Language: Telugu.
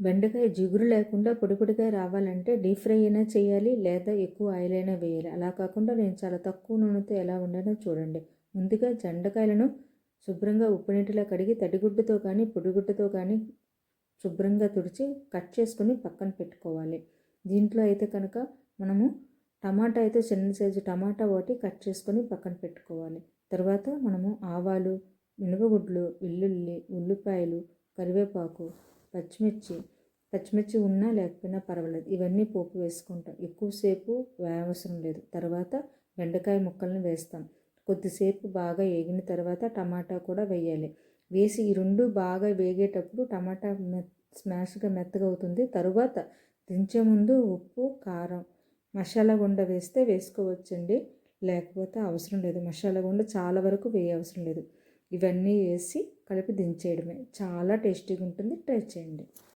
బెండకాయ జిగురు లేకుండా పొడి పొడిగా రావాలంటే డీప్ ఫ్రై అయినా చేయాలి, లేదా ఎక్కువ ఆయిల్ అయినా వేయాలి. అలా కాకుండా నేను చాలా తక్కువ నూనెతో ఎలా వండానో చూడండి. ముందుగా బెండకాయలను శుభ్రంగా ఉప్పు నీటిలో కడిగి తడిగుడ్డతో కానీ పొడిగుడ్డతో కానీ శుభ్రంగా తుడిచి కట్ చేసుకుని పక్కన పెట్టుకోవాలి. దీంట్లో అయితే కనుక మనము టమాటా అయితే చిన్న సైజు టమాటా ఒకటి కట్ చేసుకొని పక్కన పెట్టుకోవాలి. తర్వాత మనము ఆవాలు, మినపగుడ్లు, వెల్లుల్లి, ఉల్లిపాయలు, కరివేపాకు, పచ్చిమిర్చి ఉన్నా లేకపోయినా పర్వాలేదు, ఇవన్నీ పోపు వేసుకుంటాం. ఎక్కువసేపు అవసరం లేదు. తర్వాత బెండకాయ ముక్కల్ని వేస్తాం. కొద్దిసేపు బాగా వేగిన తర్వాత టమాటా కూడా వేయాలి. వేసి ఈ రెండు బాగా వేగేటప్పుడు టమాటా స్మాష్గా మెత్తగా అవుతుంది. తరువాత దించే ముందు ఉప్పు, కారం, మసాలా గుండ వేస్తే వేసుకోవచ్చండి, లేకపోతే అవసరం లేదు. మసాలా గుండ చాలా వరకు వేయ అవసరం లేదు. ఇవన్నీ వేసి కలిపి దించేయడమే. చాలా టేస్టీగా ఉంటుంది. ట్రై చేయండి.